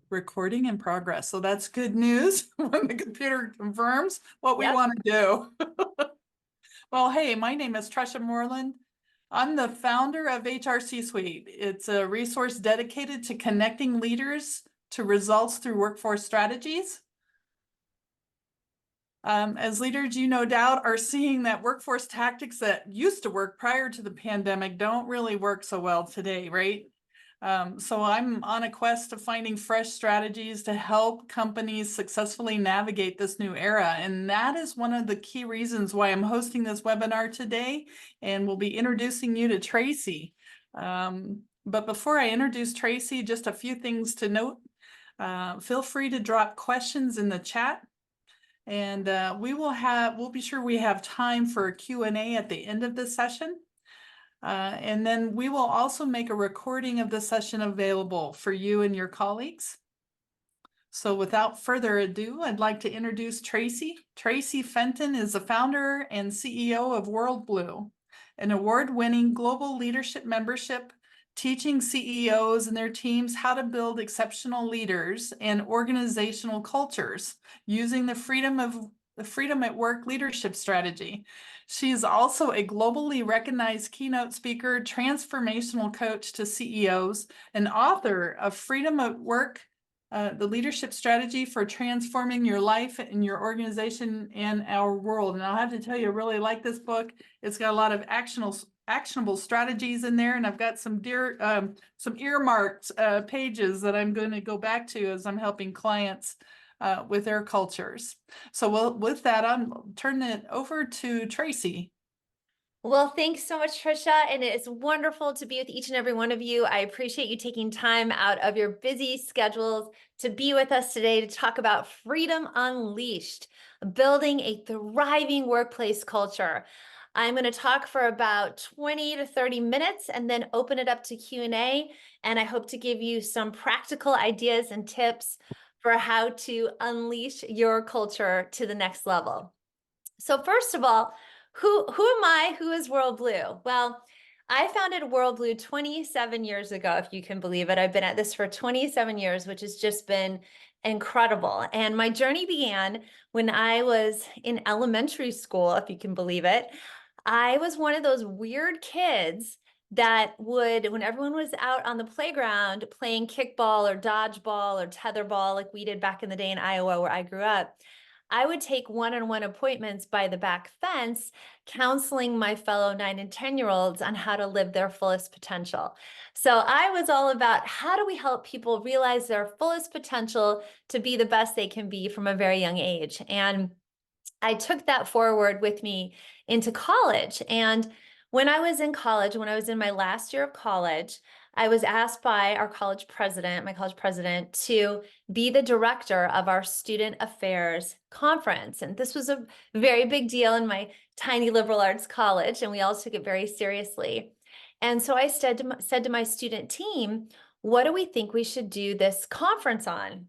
Recording in progress. So that's good news when the computer confirms what we want to do. Well, hey, my name is Tresha Moreland. I'm the founder of HRC Suite. It's a resource dedicated to connecting leaders to results through workforce strategies. As leaders, you no doubt are seeing that workforce tactics that used to work prior to the pandemic don't really work so well today, right? So I'm on a quest of finding fresh strategies to help companies successfully navigate this new era. And that is one of the key reasons why I'm hosting this webinar today, and we'll be introducing you to Traci. But before I introduce Traci, just a few things to note. Feel free to drop questions in the chat. And we'll be sure we have time for a Q&A at the end of this session. And then we will also make a recording of the session available for you and your colleagues. So without further ado, I'd like to introduce Traci. Traci Fenton is the founder and CEO of WorldBlu, an award-winning global leadership membership teaching CEOs and their teams how to build exceptional leaders and organizational cultures using the freedom at work leadership strategy. She is also a globally recognized keynote speaker, transformational coach to CEOs, and author of Freedom at Work, the leadership strategy for transforming your life and your organization and our world. And I'll have to tell you, I really like this book. It's got a lot of actionable strategies in there, and I've got some earmarked pages that I'm going to go back to as I'm helping clients with their cultures. So with that, I'm turning it over to Traci. Well, thanks so much, Trisha, and it's wonderful to be with each and every one of you. I appreciate you taking time out of your busy schedules to be with us today to talk about Freedom Unleashed, building a thriving workplace culture. I'm going to talk for about 20 to 30 minutes and then open it up to Q&A, and I hope to give you some practical ideas and tips for how to unleash your culture to the next level. So first of all, who am I? Who is WorldBlu? Well, I founded WorldBlu 27 years ago, if you can believe it. I've been at this for 27 years, which has just been incredible. And my journey began when I was in elementary school, if you can believe it. I was one of those weird kids that would, when everyone was out on the playground playing kickball or dodgeball or tetherball, like we did back in the day in Iowa where I grew up, I would take one-on-one appointments by the back fence, counseling my fellow 9 and 10-year-olds on how to live their fullest potential. So I was all about how do we help people realize their fullest potential to be the best they can be from a very young age. And I took that forward with me into college. And when I was in college, when I was in my last year of college, I was asked by our college president, my college president, to be the director of our student affairs conference. And this was a very big deal in my tiny liberal arts college, and we all took it very seriously. And so I said to my student team, what do we think we should do this conference on?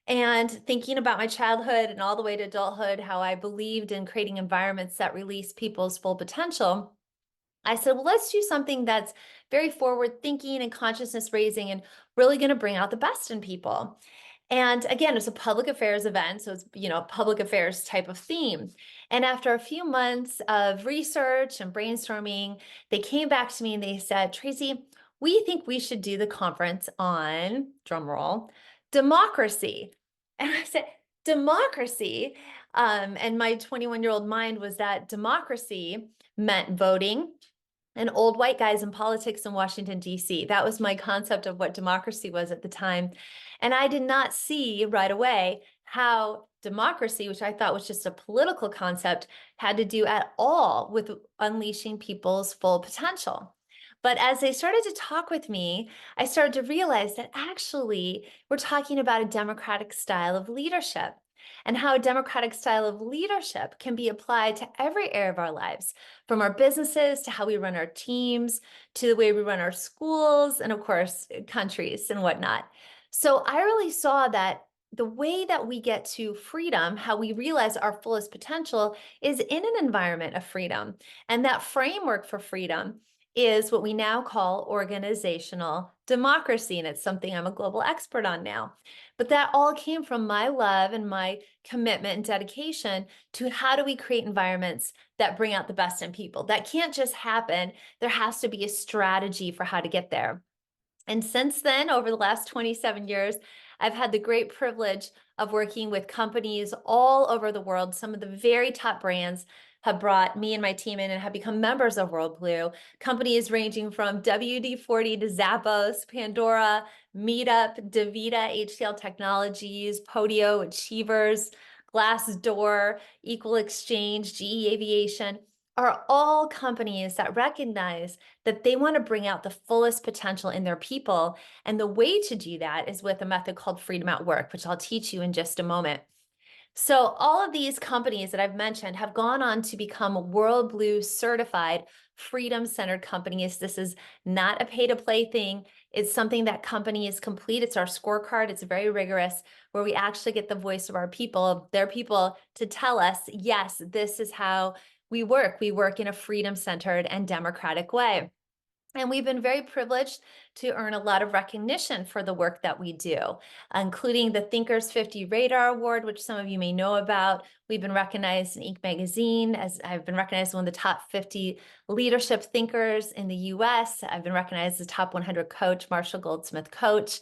And thinking about my childhood and all the way to adulthood, how I believed in creating environments that release people's full potential, I said, well, let's do something that's very forward thinking and consciousness raising and really going to bring out the best in people. And again, it's a public affairs event, so it's, a public affairs type of theme. And after a few months of research and brainstorming, they came back to me and they said, Traci, we think we should do the conference on, drum roll, democracy. And I said, democracy? And my 21-year-old mind was that democracy meant voting and old white guys in politics in Washington, D.C. That was my concept of what democracy was at the time. And I did not see right away how democracy, which I thought was just a political concept, had to do at all with unleashing people's full potential. But as they started to talk with me, I started to realize that actually we're talking about a democratic style of leadership, and how a democratic style of leadership can be applied to every area of our lives, from our businesses to how we run our teams, to the way we run our schools, and of course, countries and whatnot. So I really saw that the way that we get to freedom, how we realize our fullest potential, is in an environment of freedom. And that framework for freedom is what we now call organizational democracy. And it's something I'm a global expert on now. But that all came from my love and my commitment and dedication to how do we create environments that bring out the best in people. That can't just happen. There has to be a strategy for how to get there. And since then, over the last 27 years, I've had the great privilege of working with companies all over the world. Some of the very top brands have brought me and my team in and have become members of WorldBlu. Companies ranging from WD-40 to Zappos, Pandora, Meetup, DaVita, HCL Technologies, Podio, Achievers, Glassdoor, Equal Exchange, GE Aviation are all companies that recognize that they want to bring out the fullest potential in their people. And the way to do that is with a method called Freedom at Work, which I'll teach you in just a moment. So all of these companies that I've mentioned have gone on to become WorldBlu certified freedom-centered companies. This is not a pay-to-play thing. It's something that companies complete. It's our scorecard. It's very rigorous, where we actually get the voice of our people, their people, to tell us, yes, this is how we work. We work in a freedom-centered and democratic way. And we've been very privileged to earn a lot of recognition for the work that we do, including the Thinkers 50 Radar Award, which some of you may know about. We've been recognized in Inc. magazine as I've been recognized as one of the top 50 leadership thinkers in the US. I've been recognized as a top 100 coach, Marshall Goldsmith coach,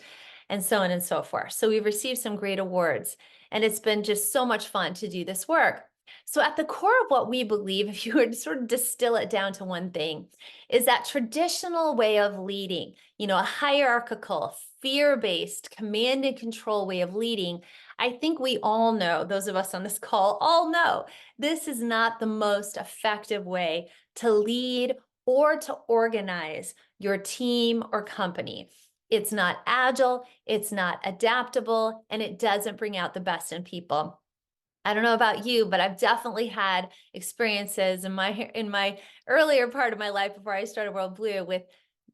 and so on and so forth. So we've received some great awards, and it's been just so much fun to do this work. So at the core of what we believe, if you were to sort of distill it down to one thing, is that traditional way of leading, a hierarchical, fear-based, command and control way of leading. I think we all know, those of us on this call all know, this is not the most effective way to lead or to organize your team or company. It's not agile, it's not adaptable, and it doesn't bring out the best in people. I don't know about you, but I've definitely had experiences in my earlier part of my life before I started WorldBlu with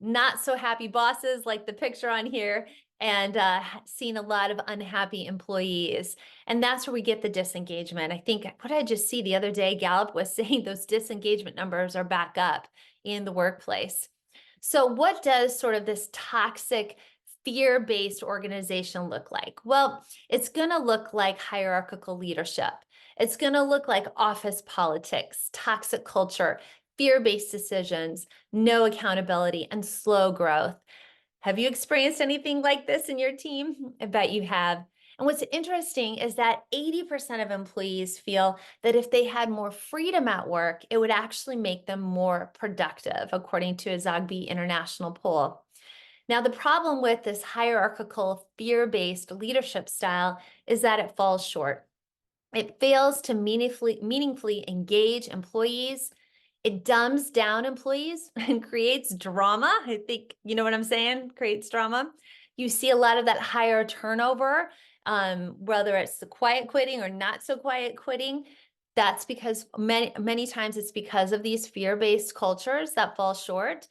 not so happy bosses like the picture on here, and seen a lot of unhappy employees. And that's where we get the disengagement. I think, what did I just see the other day? Gallup was saying those disengagement numbers are back up in the workplace. So what does sort of this toxic fear-based organization look like? Well, it's going to look like hierarchical leadership. It's going to look like office politics, toxic culture, fear-based decisions, no accountability, and slow growth. Have you experienced anything like this in your team? I bet you have. And what's interesting is that 80% of employees feel that if they had more freedom at work, it would actually make them more productive, according to a Zogby International poll. Now, the problem with this hierarchical, fear-based leadership style is that it falls short. It fails to meaningfully engage employees. It dumbs down employees and creates drama. I think, you know what I'm saying? Creates drama. You see a lot of that higher turnover, whether it's the quiet quitting or not so quiet quitting. That's because many times it's because of these fear-based cultures that fall short.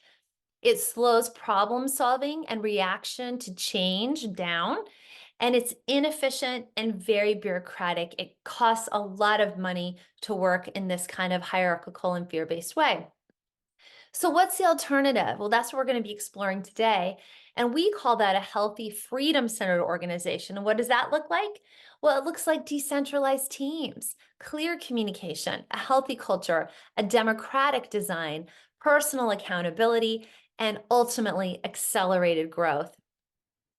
It slows problem solving and reaction to change down, and it's inefficient and very bureaucratic. It costs a lot of money to work in this kind of hierarchical and fear-based way. So what's the alternative? Well, that's what we're going to be exploring today. And we call that a healthy, freedom-centered organization. And what does that look like? Well, it looks like decentralized teams, clear communication, a healthy culture, a democratic design, personal accountability, and ultimately accelerated growth.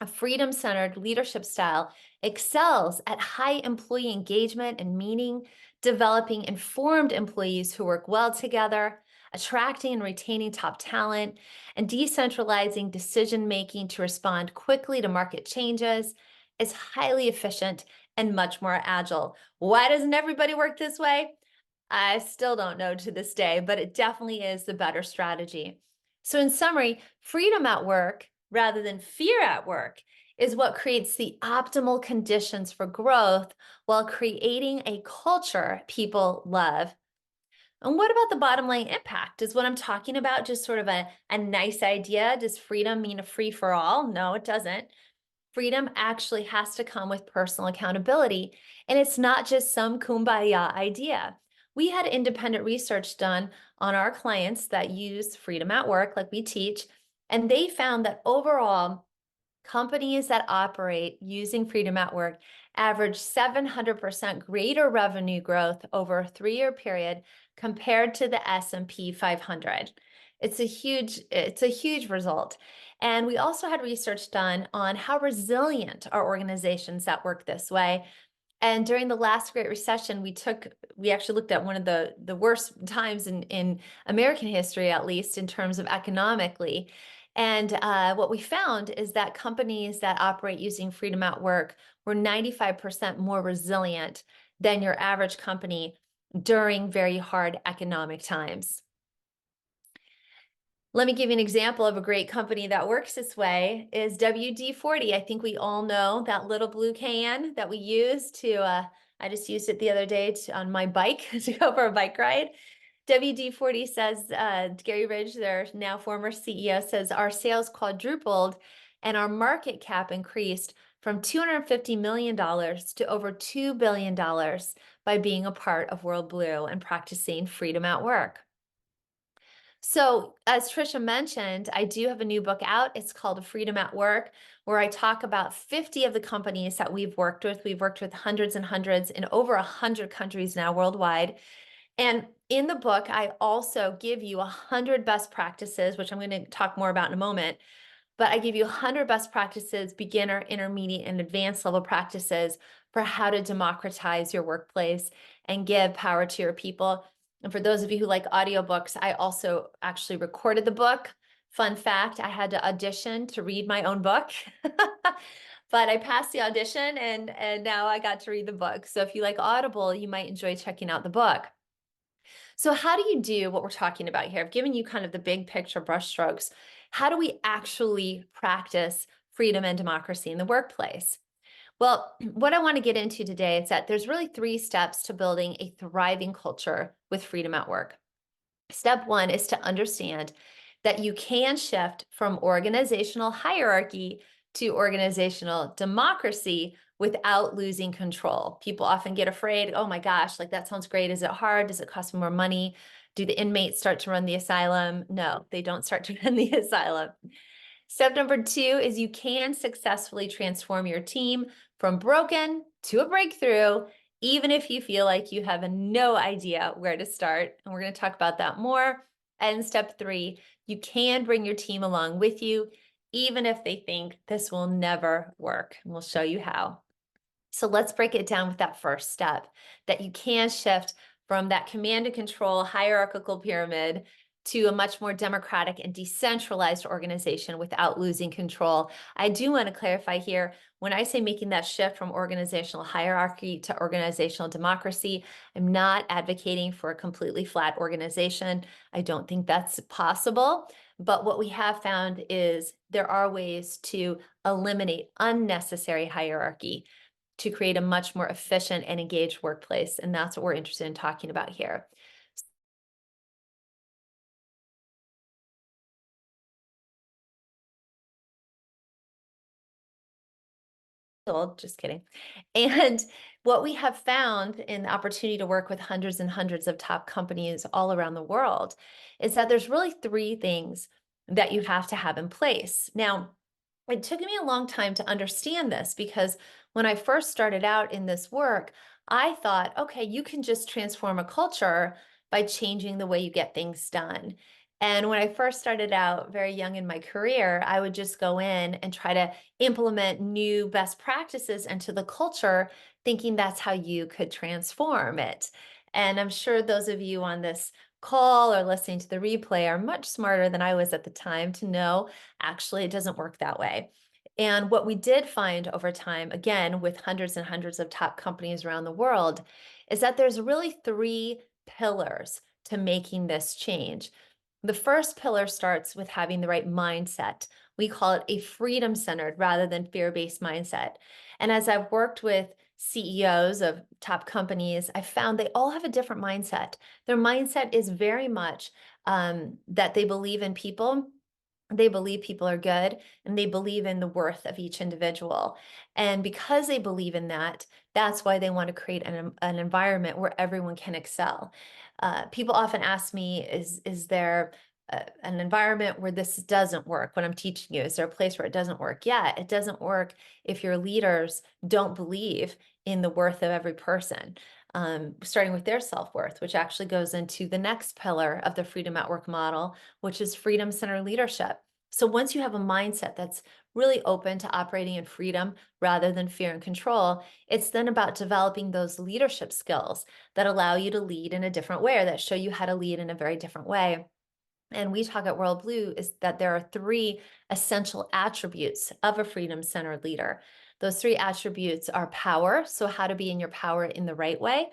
A freedom-centered leadership style excels at high employee engagement and meaning, developing informed employees who work well together, attracting and retaining top talent, and decentralizing decision-making to respond quickly to market changes. Is highly efficient and much more agile. Why doesn't everybody work this way? I still don't know to this day, but it definitely is the better strategy. So in summary, freedom at work rather than fear at work is what creates the optimal conditions for growth while creating a culture people love. And what about the bottom line impact? Is what I'm talking about just sort of a nice idea? Does freedom mean a free for all? No, it doesn't. Freedom actually has to come with personal accountability. And it's not just some kumbaya idea. we had independent research done on our clients that use freedom at work, like we teach, and they found that overall, companies that operate using freedom at work average 700% greater revenue growth over a 3-year period compared to the S&P 500. It's a huge result. And we also had research done on how resilient are organizations that work this way. And during the last Great Recession, we actually looked at one of the worst times in American history, at least in terms of economically. And what we found is that companies that operate using freedom at work were 95% more resilient than your average company during very hard economic times. Let me give you an example of a great company that works this way is WD-40. I think we all know that little blue can that we use I just used it the other day on my bike to go for a bike ride. WD-40 says, Gary Ridge, their now former CEO, says our sales quadrupled and our market cap increased from $250 million to over $2 billion by being a part of WorldBlu and practicing freedom at work. So, as Trisha mentioned, I do have a new book out. It's called Freedom at Work, where I talk about 50 of the companies that we've worked with. We've worked with hundreds and hundreds in over 100 countries now worldwide. And in the book, I also give you 100 best practices, which I'm going to talk more about in a moment. But I give you 100 best practices, beginner, intermediate, and advanced level practices for how to democratize your workplace and give power to your people. And for those of you who like audiobooks, I also actually recorded the book. Fun fact, I had to audition to read my own book. But I passed the audition and now I got to read the book. So if you like Audible, you might enjoy checking out the book. So how do you do what we're talking about here? I've given you kind of the big picture brushstrokes. How do we actually practice freedom and democracy in the workplace? Well, what I want to get into today is that there's really 3 steps to building a thriving culture with freedom at work. Step 1 is to understand that you can shift from organizational hierarchy to organizational democracy without losing control. People often get afraid, oh my gosh, like that sounds great. Is it hard? Does it cost me more money? Do the inmates start to run the asylum? No, they don't start to run the asylum. Step number 2 is you can successfully transform your team from broken to a breakthrough, even if you feel like you have no idea where to start. And we're going to talk about that more. And step 3, you can bring your team along with you, even if they think this will never work. And we'll show you how. So let's break it down with that first step, that you can shift from that command and control hierarchical pyramid to a much more democratic and decentralized organization without losing control. I do want to clarify here, when I say making that shift from organizational hierarchy to organizational democracy, I'm not advocating for a completely flat organization. I don't think that's possible. But what we have found is there are ways to eliminate unnecessary hierarchy to create a much more efficient and engaged workplace. And that's what we're interested in talking about here. Just kidding. And what we have found in the opportunity to work with hundreds and hundreds of top companies all around the world is that there's really 3 things that you have to have in place. Now, it took me a long time to understand this because when I first started out in this work, I thought, okay, you can just transform a culture by changing the way you get things done. And when I first started out very young in my career, I would just go in and try to implement new best practices into the culture, thinking that's how you could transform it. And I'm sure those of you on this call or listening to the replay are much smarter than I was at the time to know actually it doesn't work that way. And what we did find over time, again, with hundreds and hundreds of top companies around the world, is that there's really 3 pillars to making this change. The first pillar starts with having the right mindset. We call it a freedom-centered rather than fear-based mindset. And as I've worked with CEOs of top companies, I found they all have a different mindset. Their mindset is very much that they believe in people They believe people are good, and they believe in the worth of each individual. And because they believe in that, that's why they want to create an environment where everyone can excel. People often ask me, is there an environment where this doesn't work when I'm teaching you? Is there a place where it doesn't work? Yeah, it doesn't work if your leaders don't believe in the worth of every person. Starting with their self-worth, which actually goes into the next pillar of the Freedom at Work model, which is freedom-centered leadership. So once you have a mindset that's really open to operating in freedom rather than fear and control, it's then about developing those leadership skills that allow you to lead in a different way, or that show you how to lead in a very different way. And we talk at WorldBlu is that there are three essential attributes of a freedom-centered leader. Those three attributes are power, so how to be in your power in the right way,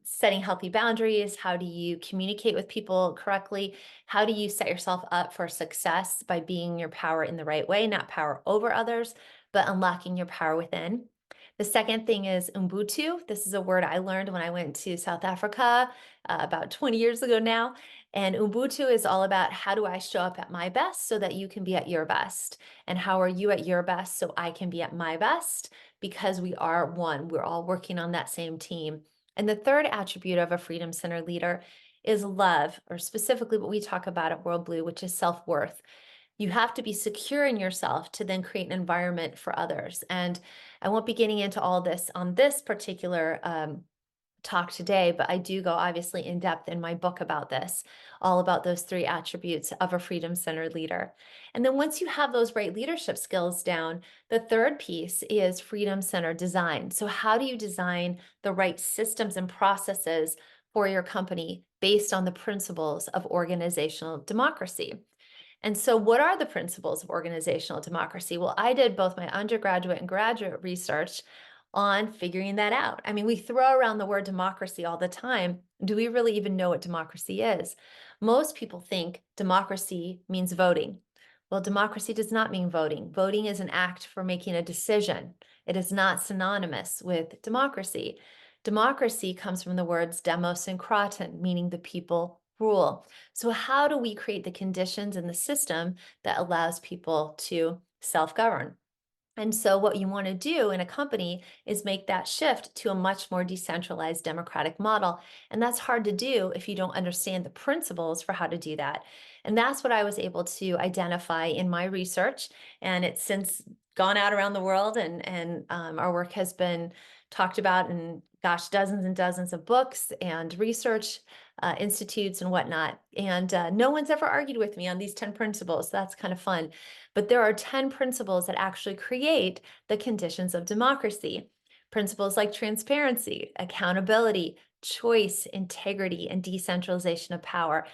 setting healthy boundaries, how do you communicate with people correctly, how do you set yourself up for success by being in your power in the right way, not power over others, but unlocking your power within. The second thing is Ubuntu. This is a word I learned when I went to South Africa about 20 years ago now. And Ubuntu is all about how do I show up at my best so that you can be at your best? And how are you at your best so I can be at my best? Because we are one, we're all working on that same team. And the third attribute of a freedom-centered leader is love, or specifically what we talk about at WorldBlu, which is self-worth. You have to be secure in yourself to then create an environment for others. And I won't be getting into all this on this particular talk today, but I do go obviously in depth in my book about this, all about those three attributes of a freedom-centered leader. And then once you have those right leadership skills down, the third piece is freedom-centered design. So how do you design the right systems and processes for your company based on the principles of organizational democracy? And so what are the principles of organizational democracy? Well, I did both my undergraduate and graduate research on figuring that out. I mean, we throw around the word democracy all the time. Do we really even know what democracy is? Most people think democracy means voting. Well, democracy does not mean voting. Voting is an act for making a decision. It is not synonymous with democracy. Democracy comes from the words demos and kraton, meaning the people rule. So how do we create the conditions in the system that allows people to self-govern? And so what you want to do in a company is make that shift to a much more decentralized democratic model. And that's hard to do if you don't understand the principles for how to do that. And that's what I was able to identify in my research. And it's since gone out around the world, and our work has been talked about in, gosh, dozens and dozens of books and research institutes and whatnot. And no one's ever argued with me on these 10 principles. So that's kind of fun. But there are 10 principles that actually create the conditions of democracy. Principles like transparency, accountability, choice, integrity, and decentralization of power.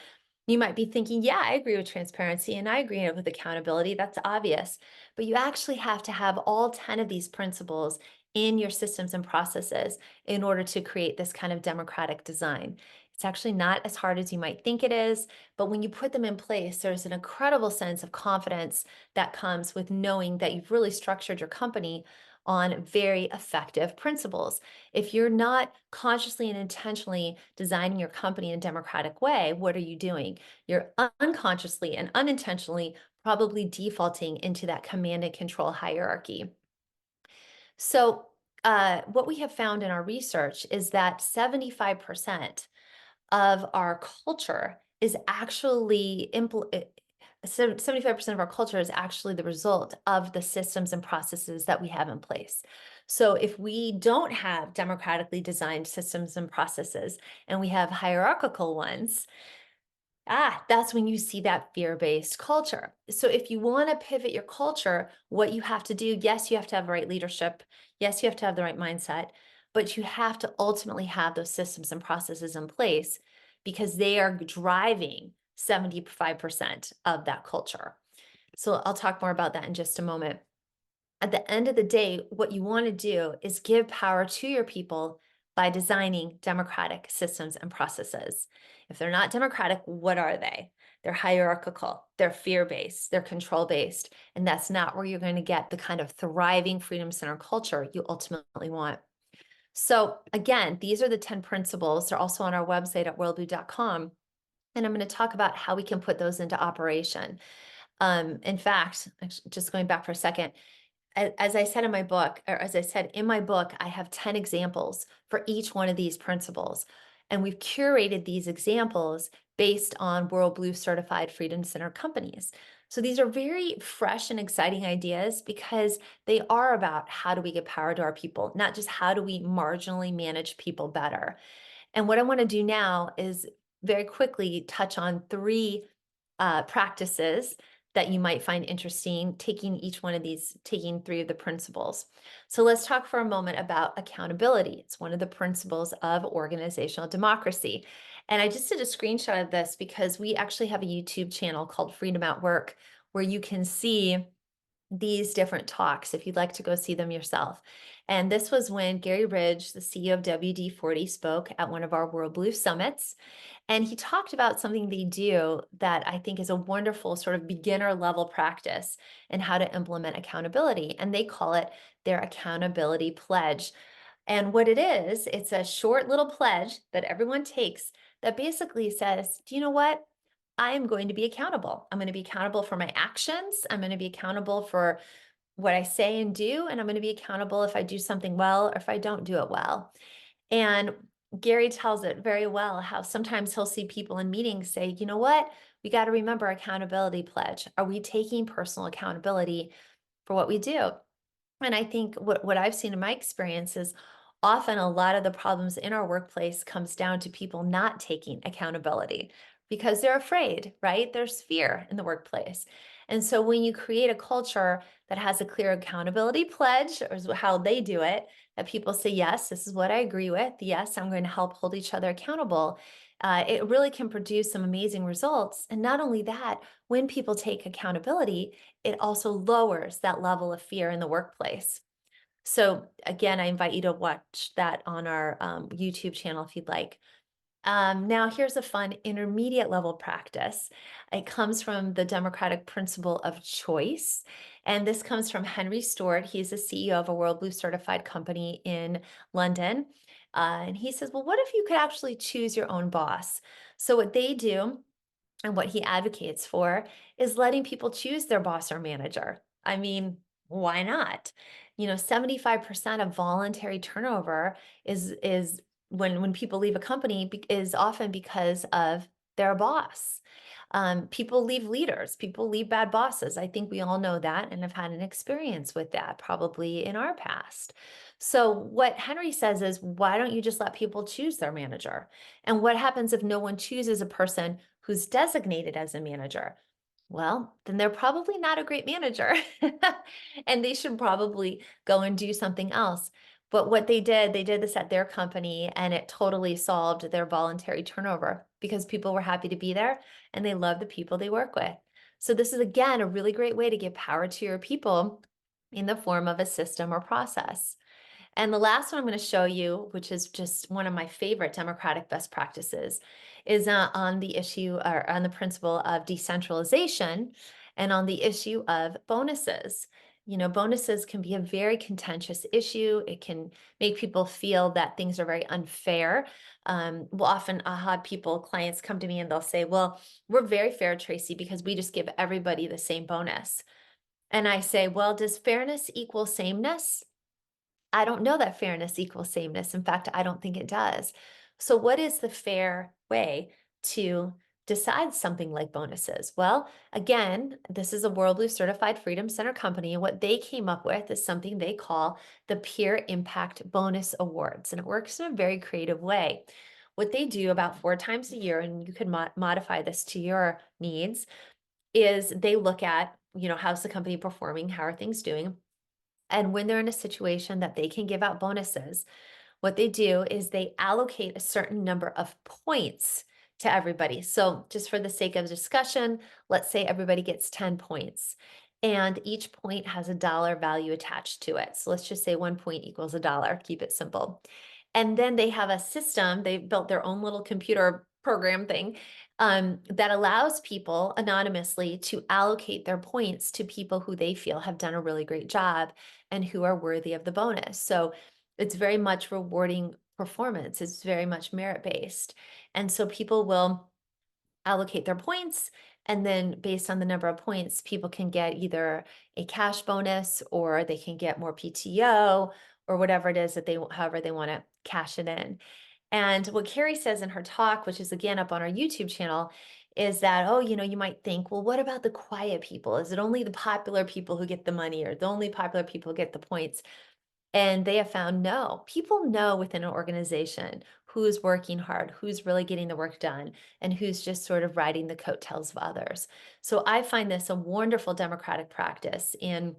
You might be thinking, yeah, I agree with transparency and I agree with accountability. That's obvious. But you actually have to have all 10 of these principles in your systems and processes in order to create this kind of democratic design. It's actually not as hard as you might think it is, but when you put them in place, there's an incredible sense of confidence that comes with knowing that you've really structured your company on very effective principles. If you're not consciously and intentionally designing your company in a democratic way, what are you doing? You're unconsciously and unintentionally probably defaulting into that command and control hierarchy. So, what we have found in our research is that 75% of our culture is actually 75% of our culture is actually the result of the systems and processes that we have in place. So if we don't have democratically designed systems and processes and we have hierarchical ones, that's when you see that fear-based culture. So if you want to pivot your culture, what you have to do, yes, you have to have the right leadership. Yes, you have to have the right mindset, but you have to ultimately have those systems and processes in place because they are driving 75% of that culture. So I'll talk more about that in just a moment. At the end of the day, what you want to do is give power to your people by designing democratic systems and processes. If they're not democratic, what are they? They're hierarchical, they're fear-based, they're control-based, and that's not where you're going to get the kind of thriving freedom-centered culture you ultimately want. So again, these are the 10 principles. They're also on our website at worldblu.com. And I'm going to talk about how we can put those into operation. In fact, just going back for a second, as I said in my book, or as I said in my book, I have 10 examples for each one of these principles. And we've curated these examples based on WorldBlu certified Freedom Center companies. So these are very fresh and exciting ideas because they are about how do we give power to our people, not just how do we marginally manage people better. And what I want to do now is very quickly touch on three practices that you might find interesting, taking each one of these, taking three of the principles. So let's talk for a moment about accountability. It's one of the principles of organizational democracy. And I just did a screenshot of this because we actually have a YouTube channel called Freedom at Work where you can see these different talks if you'd like to go see them yourself. And this was when Gary Ridge, the CEO of WD-40, spoke at one of our WorldBlu summits. And he talked about something they do that I think is a wonderful sort of beginner level practice in how to implement accountability. And they call it their accountability pledge. And what it is, it's a short little pledge that everyone takes that basically says, do you know what? I am going to be accountable. I'm going to be accountable for my actions. I'm going to be accountable for what I say and do. And I'm going to be accountable if I do something well or if I don't do it well. And Gary tells it very well how sometimes he'll see people in meetings say, you know what? We got to remember accountability pledge. Are we taking personal accountability for what we do? And I think what I've seen in my experience is often a lot of the problems in our workplace comes down to people not taking accountability because they're afraid, right? There's fear in the workplace. And so when you create a culture that has a clear accountability pledge, or is how they do it, that people say, yes, this is what I agree with. Yes, I'm going to help hold each other accountable. It really can produce some amazing results. And not only that, when people take accountability, it also lowers that level of fear in the workplace. So again, I invite you to watch that on our YouTube channel if you'd like. Now, here's a fun intermediate level practice. It comes from the democratic principle of choice. And this comes from Henry Stewart. He's the CEO of a WorldBlu certified company in London. And he says, well, what if you could actually choose your own boss? So what they do and what he advocates for is letting people choose their boss or manager. I mean, why not? 75% of voluntary turnover is when people leave a company is often because of their boss. People leave leaders, people leave bad bosses. I think we all know that and have had an experience with that probably in our past. So what Henry says is, why don't you just let people choose their manager? And what happens if no one chooses a person who's designated as a manager? Well, then they're probably not a great manager and they should probably go and do something else. But what they did this at their company and it totally solved their voluntary turnover because people were happy to be there and they love the people they work with. So this is again a really great way to give power to your people in the form of a system or process. And the last one I'm going to show you, which is just one of my favorite democratic best practices, is on the issue or on the principle of decentralization and on the issue of bonuses. Bonuses can be a very contentious issue. It can make people feel that things are very unfair. Well, often I'll have clients come to me and they'll say, well, we're very fair, Tracy, because we just give everybody the same bonus. And I say, well, does fairness equal sameness? I don't know that fairness equals sameness. In fact, I don't think it does. So what is the fair way to decide something like bonuses? Well, again, this is a WorldBlu certified Freedom Center company, and what they came up with is something they call the Peer Impact Bonus Awards, and it works in a very creative way. What they do about 4 times a year, and you can modify this to your needs, is they look at, how's the company performing? How are things doing? And when they're in a situation that they can give out bonuses, what they do is they allocate a certain number of points to everybody. So just for the sake of discussion, let's say everybody gets 10 points and each point has a dollar value attached to it. So let's just say 1 point equals $1, keep it simple. And then they have a system, they built their own little computer program thing that allows people anonymously to allocate their points to people who they feel have done a really great job and who are worthy of the bonus. So it's very much rewarding performance. It's very much merit based. And so people will allocate their points And then based on the number of points, people can get either a cash bonus or they can get more PTO or whatever it is that however they want to cash it in. And what Carrie says in her talk, which is again up on our YouTube channel, is that, oh, you might think, well, what about the quiet people? Is it only the popular people who get the money, or the only popular people get the points? And they have found no, people know within an organization who's working hard, who's really getting the work done, and who's just sort of riding the coattails of others. So I find this a wonderful democratic practice in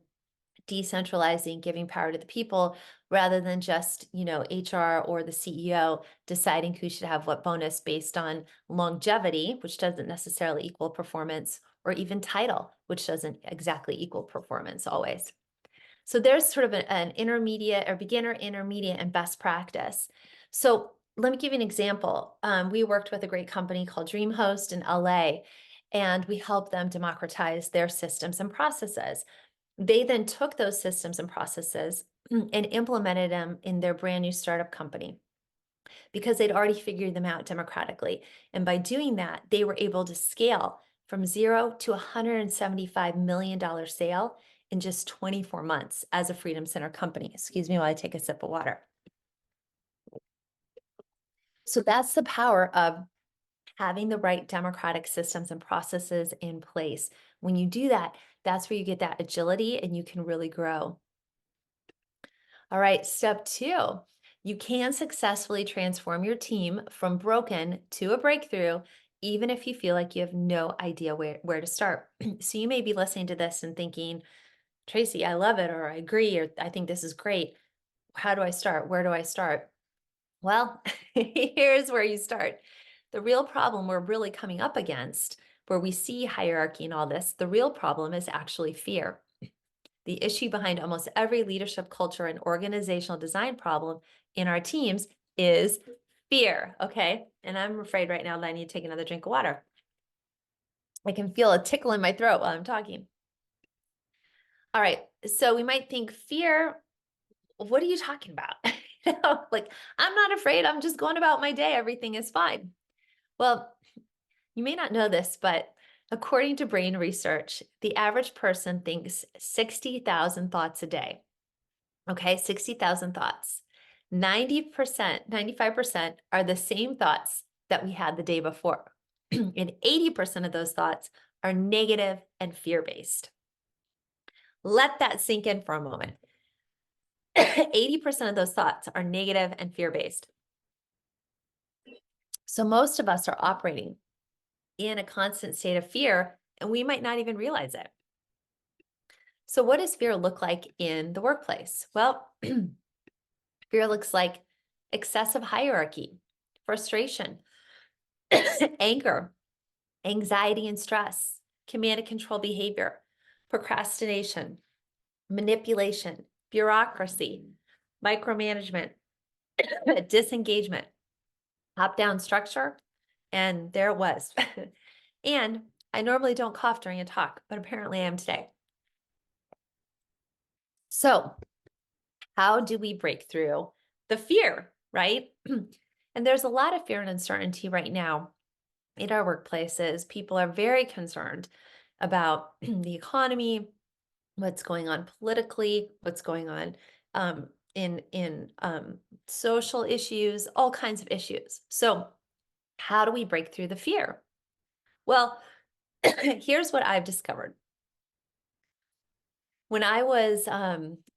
decentralizing, giving power to the people rather than just, HR or the CEO deciding who should have what bonus based on longevity, which doesn't necessarily equal performance, or even title, which doesn't exactly equal performance always. So there's sort of an intermediate or beginner, intermediate, and best practice. So let me give you an example. We worked with a great company called DreamHost in LA, and we helped them democratize their systems and processes. They then took those systems and processes and implemented them in their brand new startup company because they'd already figured them out democratically. And by doing that, they were able to scale from 0 to $175 million sale in just 24 months as a Freedom Center company. Excuse me while I take a sip of water. So that's the power of having the right democratic systems and processes in place. When you do that, that's where you get that agility and you can really grow. All right, step 2, you can successfully transform your team from broken to a breakthrough, even if you feel like you have no idea where to start. So you may be listening to this and thinking, Traci, I love it, or I agree, or I think this is great. How do I start? Where do I start? Well, here's where you start. The real problem we're really coming up against, where we see hierarchy and all this, the real problem is actually fear. The issue behind almost every leadership culture and organizational design problem in our teams is fear, okay? And I'm afraid right now that I need to take another drink of water. I can feel a tickle in my throat while I'm talking. All right, so we might think fear, what are you talking about? Like, I'm not afraid, I'm just going about my day, everything is fine. Well, you may not know this, but according to brain research, the average person thinks 60,000 thoughts a day. Okay, 60,000 thoughts. 90%, 95% are the same thoughts that we had the day before. And 80% of those thoughts are negative and fear-based. Let that sink in for a moment. 80% of those thoughts are negative and fear-based. So most of us are operating in a constant state of fear, and we might not even realize it. So what does fear look like in the workplace? Well, fear looks like excessive hierarchy, frustration, anger, anxiety and stress, command and control behavior, procrastination, manipulation, bureaucracy, micromanagement, disengagement, top-down structure, and there it was. And I normally don't cough during a talk, but apparently I am today. So how do we break through the fear, right? And there's a lot of fear and uncertainty right now in our workplaces. People are very concerned about the economy, what's going on politically, what's going on in social issues, all kinds of issues. So how do we break through the fear? Well, here's what I've discovered. When I was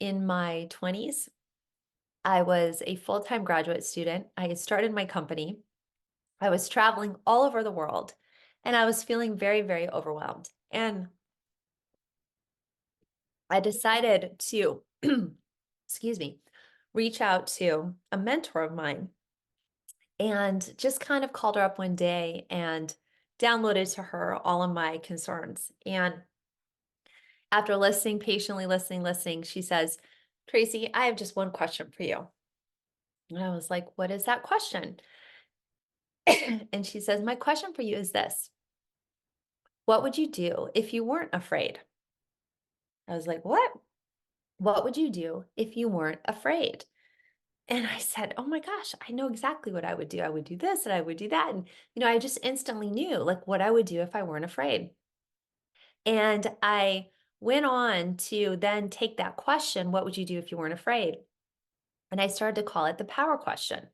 in my 20s, I was a full-time graduate student. I had started my company. I was traveling all over the world, and I was feeling very, very overwhelmed. And I decided to, excuse me, reach out to a mentor of mine and just kind of called her up one day and downloaded to her all of my concerns. And after listening, patiently listening, she says, Traci, I have just one question for you. And I was like, what is that question? And she says, my question for you is this. What would you do if you weren't afraid? I was like, what? What would you do if you weren't afraid? And I said, oh my gosh, I know exactly what I would do. I would do this and I would do that. And, I just instantly knew like what I would do if I weren't afraid. And I went on to then take that question, what would you do if you weren't afraid? And I started to call it the power question.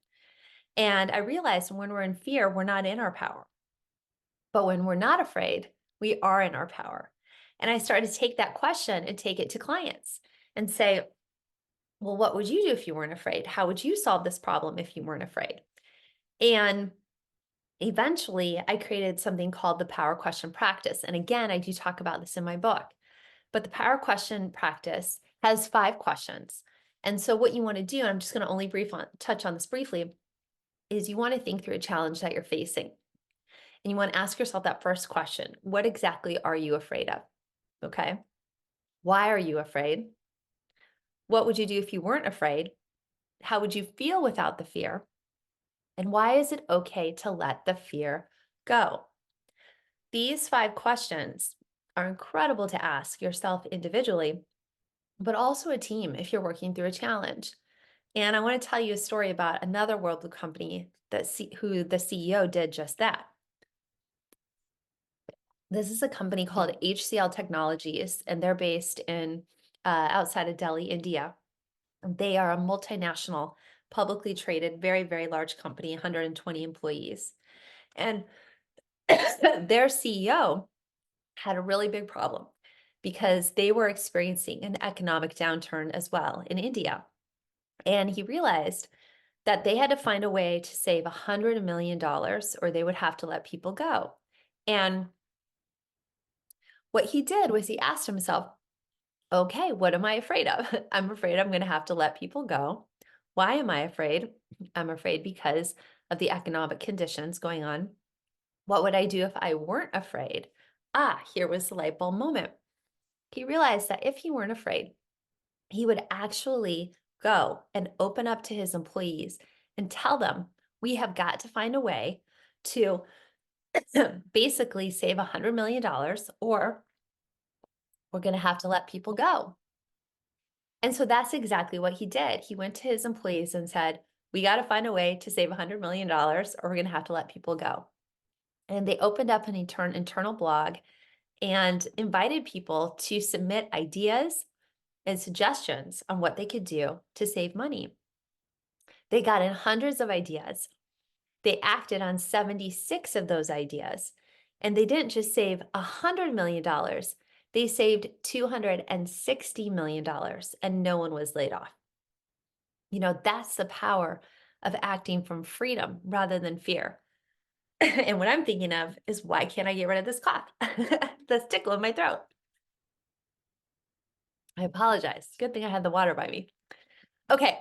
And I realized when we're in fear, we're not in our power. But when we're not afraid, we are in our power. And I started to take that question and take it to clients and say, well, what would you do if you weren't afraid? How would you solve this problem if you weren't afraid? And eventually, I created something called the power question practice. And again, I do talk about this in my book. But the power question practice has 5 questions. And so what you want to do, and I'm just going to only touch on this briefly, is you want to think through a challenge that you're facing. And you want to ask yourself that first question. What exactly are you afraid of? Okay. Why are you afraid? What would you do if you weren't afraid? How would you feel without the fear? And why is it okay to let the fear go? These 5 questions are incredible to ask yourself individually, but also a team if you're working through a challenge. And I want to tell you a story about another WorldBlu company who the CEO did just that. This is a company called HCL Technologies, and they're based in outside of Delhi, India. They are a multinational, publicly traded, very, very large company, 120 employees. And their CEO had a really big problem because they were experiencing an economic downturn as well in India. And he realized that they had to find a way to save $100 million or they would have to let people go. And what he did was he asked himself, okay, what am I afraid of? I'm afraid I'm going to have to let people go. Why am I afraid? I'm afraid because of the economic conditions going on. What would I do if I weren't afraid? Here was the light bulb moment. He realized that if he weren't afraid, he would actually go and open up to his employees and tell them, we have got to find a way to basically save $100 million or we're going to have to let people go. And so that's exactly what he did. He went to his employees and said, we got to find a way to save $100 million or we're going to have to let people go. And they opened up an internal blog and invited people to submit ideas and suggestions on what they could do to save money. They got in hundreds of ideas. They acted on 76 of those ideas. And they didn't just save $100 million, they saved $260 million and no one was laid off. You know, that's the power of acting from freedom rather than fear. And what I'm thinking of is, why can't I get rid of this cough? That's tickle in my throat. I apologize. Good thing I had the water by me. Okay.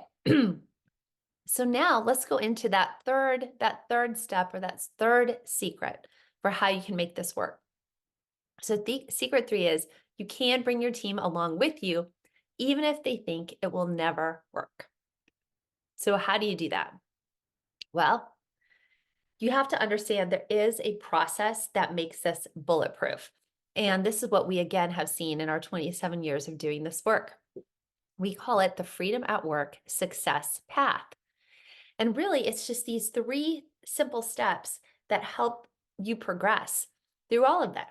So now let's go into that third step or that third secret for how you can make this work. So the secret 3 is you can bring your team along with you, even if they think it will never work. So how do you do that? Well, you have to understand there is a process that makes this bulletproof. And this is what we again have seen in our 27 years of doing this work. We call it the Freedom at Work Success Path. And really, it's just these 3 simple steps that help you progress through all of that.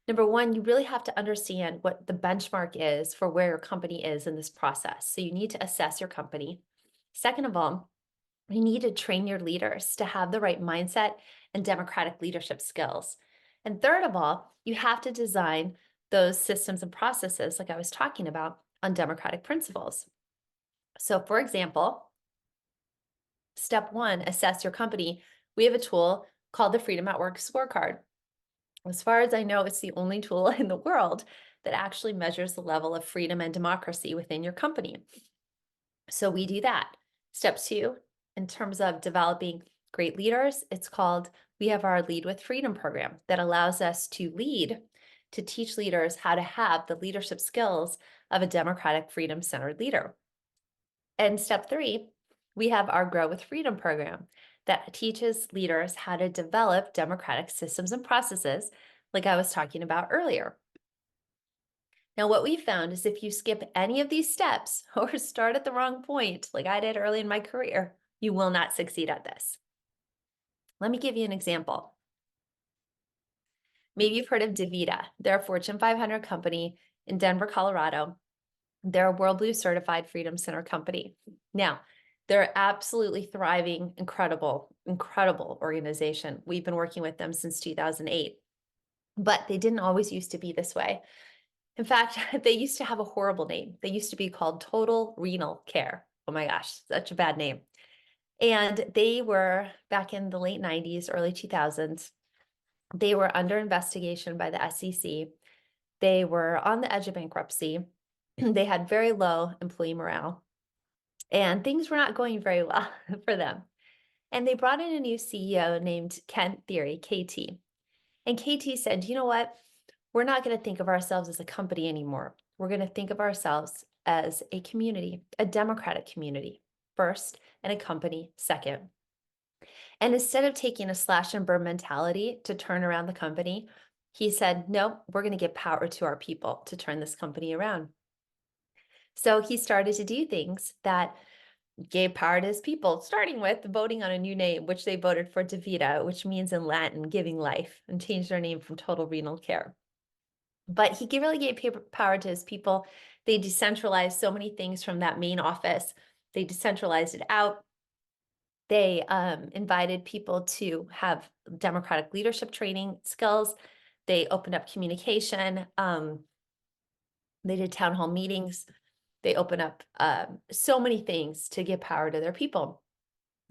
Number 1, you really have to understand what the benchmark is for where your company is in this process. So you need to assess your company. Second of all, you need to train your leaders to have the right mindset and democratic leadership skills. And third of all, you have to design those systems and processes, like I was talking about, on democratic principles. So for example, step 1, assess your company. We have a tool called the Freedom at Work Scorecard. As far as I know, it's the only tool in the world that actually measures the level of freedom and democracy within your company. So we do that. Step 2, in terms of developing great leaders, we have our Lead with Freedom program that allows us to teach leaders how to have the leadership skills of a democratic, freedom-centered leader. And step 3, we have our Grow with Freedom program that teaches leaders how to develop democratic systems and processes, like I was talking about earlier. Now, what we found is if you skip any of these steps or start at the wrong point, like I did early in my career, you will not succeed at this. Let me give you an example. Maybe you've heard of DaVita. They're a Fortune 500 company in Denver, Colorado. They're a WorldBlu certified Freedom Center company. Now, they're absolutely thriving, incredible, incredible organization. We've been working with them since 2008, but they didn't always used to be this way. In fact, they used to have a horrible name. They used to be called Total Renal Care. Oh my gosh, such a bad name. And they were back in the late 90s, early 2000s. They were under investigation by the SEC. They were on the edge of bankruptcy. They had very low employee morale, and things were not going very well for them. And they brought in a new CEO named Kent Theory, KT. And KT said, you know what? We're not going to think of ourselves as a company anymore. We're going to think of ourselves as a community, a democratic community first, and a company second. And instead of taking a slash and burn mentality to turn around the company, he said, no, we're going to give power to our people to turn this company around. So he started to do things that gave power to his people, starting with voting on a new name, which they voted for DaVita, which means in Latin, giving life, and changed their name from Total Renal Care. But he really gave power to his people. They decentralized so many things from that main office. They decentralized it out. They invited people to have democratic leadership training skills. They opened up communication. They did town hall meetings. They opened up so many things to give power to their people.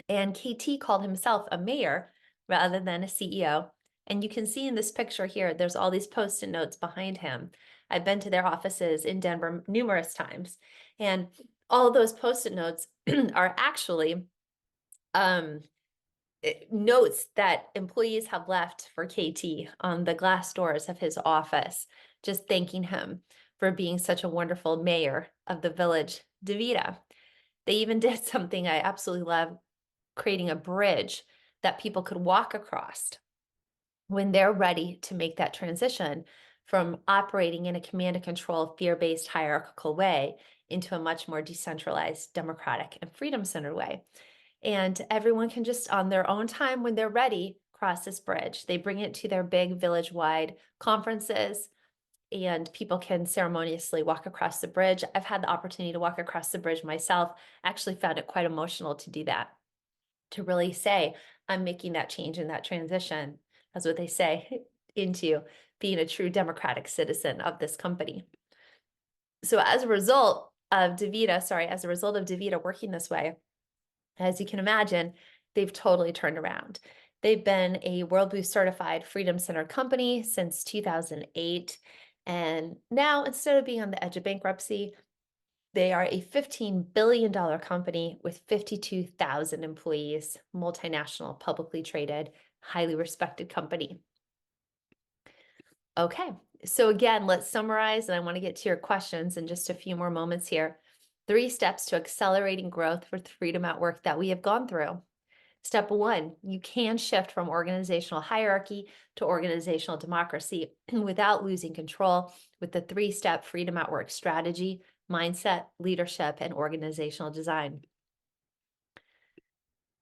And KT called himself a mayor rather than a CEO. And you can see in this picture here, there's all these Post-it notes behind him. I've been to their offices in Denver numerous times. And all of those Post-it notes are actually notes that employees have left for KT on the glass doors of his office, just thanking him for being such a wonderful mayor of the village, DaVita. They even did something I absolutely love, creating a bridge that people could walk across when they're ready to make that transition from operating in a command and control, fear-based, hierarchical way into a much more decentralized, democratic, and freedom-centered way. And everyone can just, on their own time, when they're ready, cross this bridge. They bring it to their big village-wide conferences, and people can ceremoniously walk across the bridge. I've had the opportunity to walk across the bridge myself. I actually found it quite emotional to do that, to really say, I'm making that change and that transition, that's what they say, into being a true democratic citizen of this company. So as a result of DaVita working this way, as you can imagine, they've totally turned around. They've been a WorldBlu certified Freedom Center company since 2008. And now, instead of being on the edge of bankruptcy, they are a $15 billion company with 52,000 employees, multinational, publicly traded, highly respected company. Okay, so again, let's summarize, and I want to get to your questions in just a few more moments here. 3 steps to accelerating growth for freedom at work that we have gone through. Step 1, you can shift from organizational hierarchy to organizational democracy without losing control with the 3-step freedom at work strategy, mindset, leadership, and organizational design.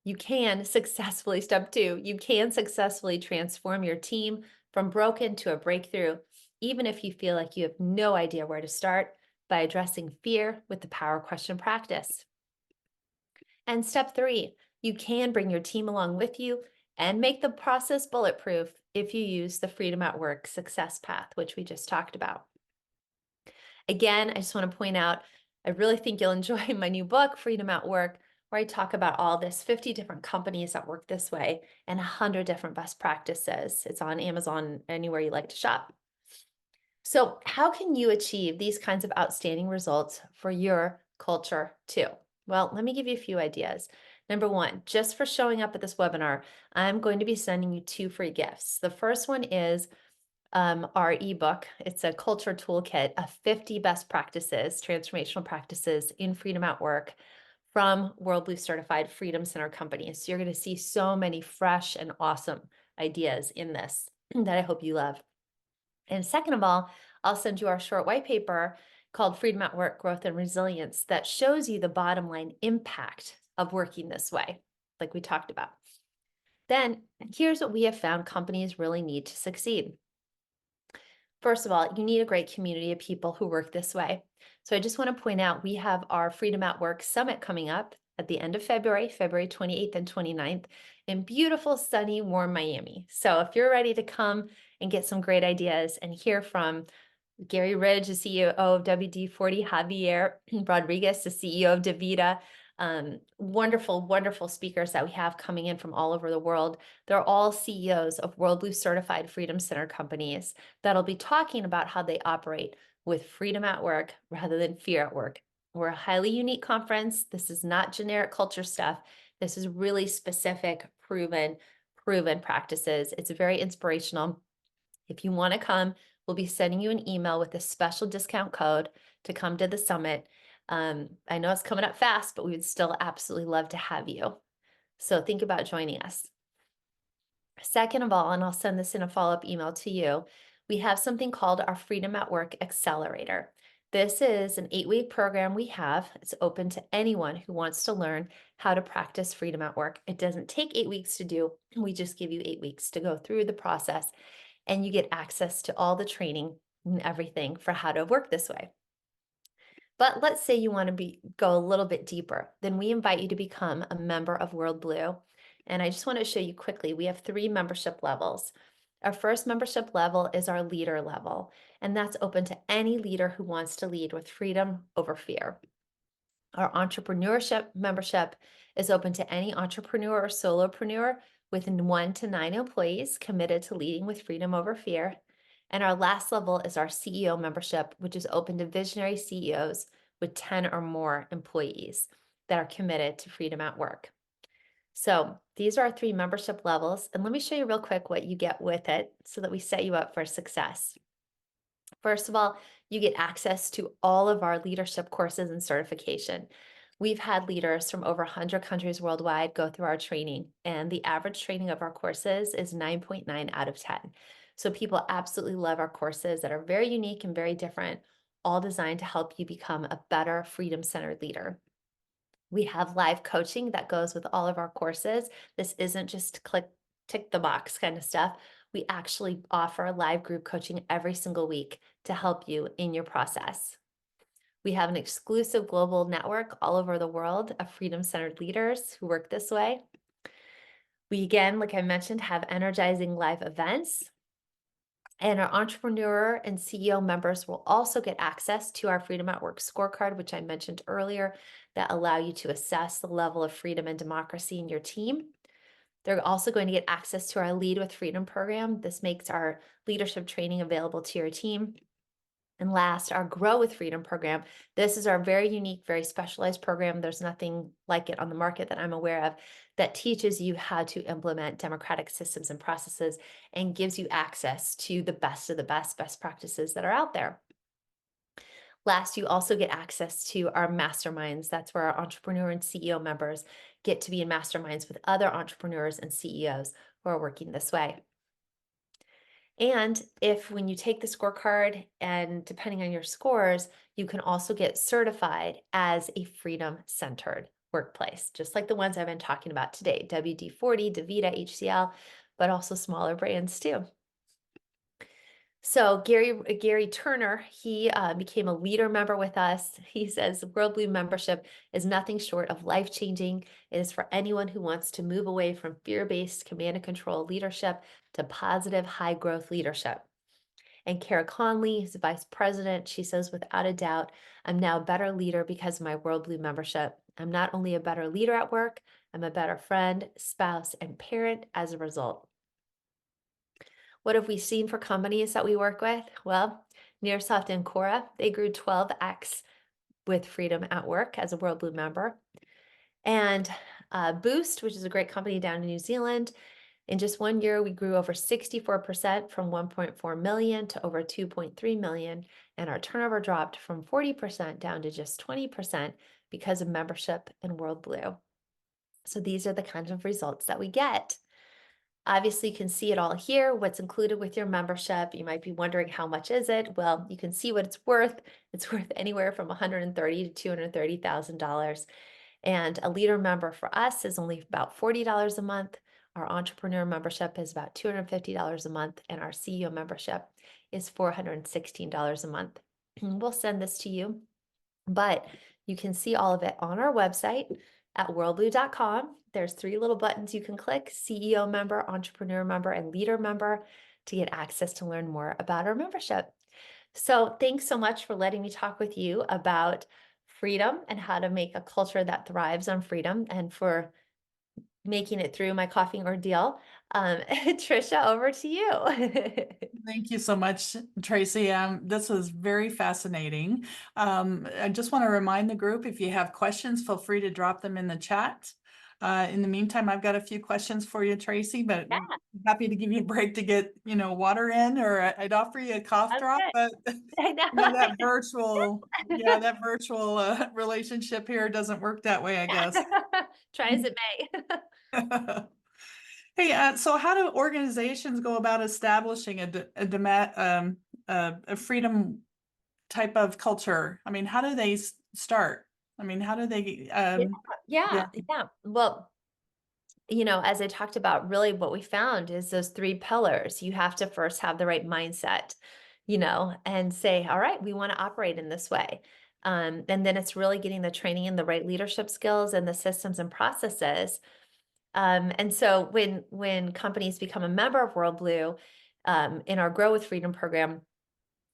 You can successfully, step 2, you can successfully transform your team from broken to a breakthrough, even if you feel like you have no idea where to start, by addressing fear with the power question practice. And step 3, you can bring your team along with you and make the process bulletproof if you use the Freedom at Work success path, which we just talked about. Again, I just want to point out, I really think you'll enjoy my new book, Freedom at Work, where I talk about all this, 50 different companies that work this way and 100 different best practices. It's on Amazon, anywhere you like to shop. So how can you achieve these kinds of outstanding results for your culture too? Well, let me give you a few ideas. Number 1, just for showing up at this webinar, I'm going to be sending you 2 free gifts. The first one is our ebook. It's a culture toolkit of 50 best practices, transformational practices in freedom at work from WorldBlu certified Freedom Center companies. So you're going to see so many fresh and awesome ideas in this that I hope you love. And second of all, I'll send you our short white paper called Freedom at Work, Growth and Resilience that shows you the bottom line impact of working this way, like we talked about. Then here's what we have found companies really need to succeed. First of all, you need a great community of people who work this way. So I just want to point out we have our Freedom at Work Summit coming up at the end of February, February 28th and 29th in beautiful, sunny, warm Miami. So if you're ready to come and get some great ideas and hear from Gary Ridge, the CEO of WD-40, Javier Rodriguez, the CEO of DaVita, wonderful, wonderful speakers that we have coming in from all over the world. They're all CEOs of WorldBlu certified Freedom Center companies that'll be talking about how they operate with freedom at work rather than fear at work. We're a highly unique conference. This is not generic culture stuff. This is really specific, proven practices. It's very inspirational. If you want to come, we'll be sending you an email with a special discount code to come to the summit. I know it's coming up fast, but we would still absolutely love to have you. So think about joining us. Second of all, and I'll send this in a follow-up email to you, we have something called our Freedom at Work Accelerator. This is an 8-week program we have. It's open to anyone who wants to learn how to practice freedom at work. It doesn't take 8 weeks to do. We just give you 8 weeks to go through the process, and you get access to all the training and everything for how to work this way. But let's say you want to go a little bit deeper, then we invite you to become a member of WorldBlu. And I just want to show you quickly, we have 3 membership levels. Our first membership level is our leader level, and that's open to any leader who wants to lead with freedom over fear. Our entrepreneurship membership is open to any entrepreneur or solopreneur with 1 to 9 employees committed to leading with freedom over fear. And our last level is our CEO membership, which is open to visionary CEOs with 10 or more employees that are committed to freedom at work. So these are our 3 membership levels. And let me show you real quick what you get with it so that we set you up for success. First of all, you get access to all of our leadership courses and certification. We've had leaders from over 100 countries worldwide go through our training, and the average training of our courses is 9.9 out of 10. So people absolutely love our courses that are very unique and very different, all designed to help you become a better freedom-centered leader. We have live coaching that goes with all of our courses. This isn't just tick the box kind of stuff. We actually offer live group coaching every single week to help you in your process. We have an exclusive global network all over the world of freedom-centered leaders who work this way. We, again, like I mentioned, have energizing live events. And our entrepreneur and CEO members will also get access to our Freedom at Work scorecard, which I mentioned earlier, that allow you to assess the level of freedom and democracy in your team. They're also going to get access to our Lead with Freedom program. This makes our leadership training available to your team. And last, our Grow with Freedom program. This is our very unique, very specialized program. There's nothing like it on the market that I'm aware of that teaches you how to implement democratic systems and processes and gives you access to the best of the best practices that are out there. Last, you also get access to our masterminds. That's where our entrepreneur and CEO members get to be in masterminds with other entrepreneurs and CEOs who are working this way. And if when you take the scorecard and depending on your scores, you can also get certified as a freedom-centered workplace, just like the ones I've been talking about today, WD-40, DaVita, HCL, but also smaller brands too. So Gary Turner, he became a leader member with us. He says WorldBlu membership is nothing short of life-changing. It is for anyone who wants to move away from fear-based command and control leadership to positive high-growth leadership. And Kara Conley, who's the vice president, she says, without a doubt, I'm now a better leader because of my WorldBlu membership. I'm not only a better leader at work, I'm a better friend, spouse, and parent as a result. What have we seen for companies that we work with? Well, Nearsoft and Cora, they grew 12x with freedom at work as a WorldBlu member. And Boost, which is a great company down in New Zealand, in just 1 year, we grew over 64% from 1.4 million to over 2.3 million. And our turnover dropped from 40% down to just 20% because of membership in WorldBlu. So these are the kinds of results that we get. Obviously, you can see it all here, what's included with your membership. You might be wondering, how much is it? Well, you can see what it's worth. It's worth anywhere from $130,000 to $230,000. And a leader member for us is only about $40 a month. Our entrepreneur membership is about $250 a month, and our CEO membership is $416 a month. We'll send this to you, but you can see all of it on our website at worldblu.com. There's 3 little buttons you can click: CEO member, entrepreneur member, and leader member, to get access to learn more about our membership. So thanks so much for letting me talk with you about freedom and how to make a culture that thrives on freedom, and for making it through my coughing ordeal. Trisha, over to you. Thank you so much, Tracy. This was very fascinating. I just want to remind the group, if you have questions, feel free to drop them in the chat. In the meantime, I've got a few questions for you, Tracy, but Yeah, happy to give you a break to get, water in, or I'd offer you a cough that's drop, good. but I know. that virtual relationship here doesn't work that way, I guess. Try as it may. Hey, so how do organizations go about establishing a freedom type of culture? I mean, how do they start? I mean, how do they, Yeah, yeah, yeah. Well, as I talked about, really what we found is those 3 pillars. You have to first have the right mindset, and say, all right, we want to operate in this way. And then it's really getting the training and the right leadership skills and the systems and processes. And so when companies become a member of WorldBlu, in our Grow with Freedom program,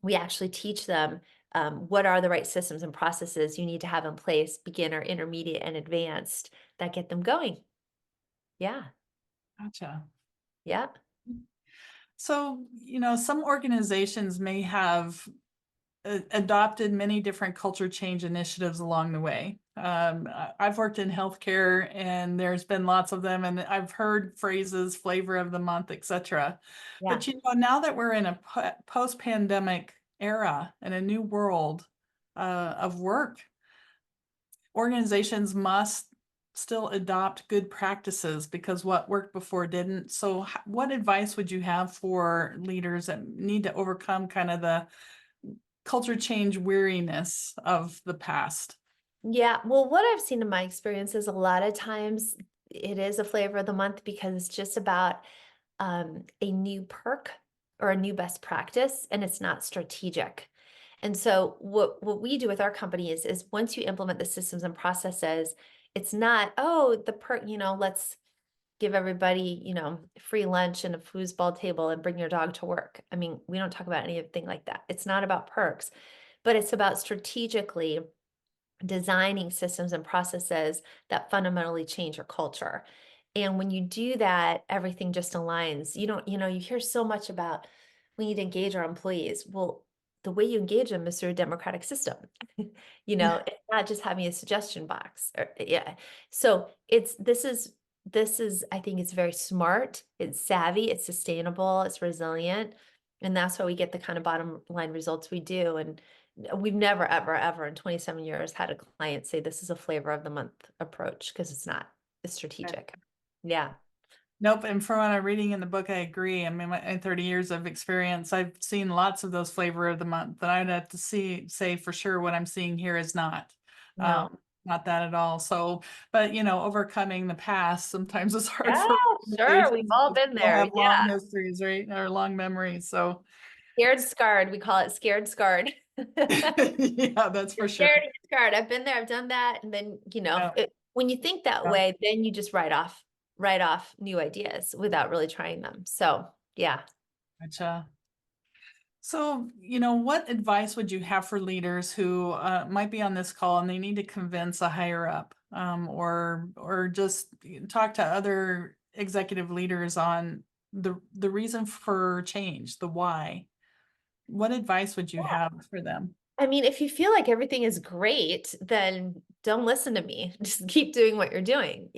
we actually teach them what are the right systems and processes you need to have in place, beginner, intermediate, and advanced, that get them going. Yeah. gotcha. Yeah. So, some organizations may have adopted many different culture change initiatives along the way. I've worked in healthcare, and there's been lots of them, and I've heard phrases, flavor of the month, etc. Yeah. But now that we're in a post-pandemic era and a new world of work, organizations must still adopt good practices, because what worked before didn't. So what advice would you have for leaders that need to overcome kind of the culture change weariness of the past? Yeah. Well, what I've seen in my experience is a lot of times it is a flavor of the month because it's just about a new perk or a new best practice, and it's not strategic. And so what we do with our company is once you implement the systems and processes, it's not, oh, the perk, let's give everybody, free lunch and a foosball table and bring your dog to work. I mean, we don't talk about anything like that. It's not about perks, but it's about strategically designing systems and processes that fundamentally change your culture. And when you do that, everything just aligns. You don't, you hear so much about we need to engage our employees. Well, the way you engage them is through a democratic system. It's not just having a suggestion box. Yeah. So this is, I think it's very smart, it's savvy, it's sustainable, it's resilient. And that's why we get the kind of bottom line results we do. And we've never, ever, ever in 27 years had a client say this is a flavor of the month approach, because it's not. It's strategic. Yeah. Nope. And from what I'm reading in the book, I agree. I mean, in 30 years of experience, I've seen lots of those flavor of the month, but I'd have to say for sure what I'm seeing here is No. not that at all. So, but overcoming the past, sometimes it's hard Yeah, for sure. We've organizations all that been still there. have long Yeah. histories, right? Or long memories. So, Scared, scarred. We call it scared, scarred. yeah, that's You're for sure. scared, you're scarred. I've been there. I've done that. And then, Yeah, when you think that yeah. way, then you just write off new ideas without really trying them. So yeah. Gotcha. So, what advice would you have for leaders who might be on this call and they need to convince a higher up, or just talk to other executive leaders on the reason for change, the why? What advice would you have for them? I mean, if you feel like everything is great, then don't listen to me. Just keep doing what you're doing.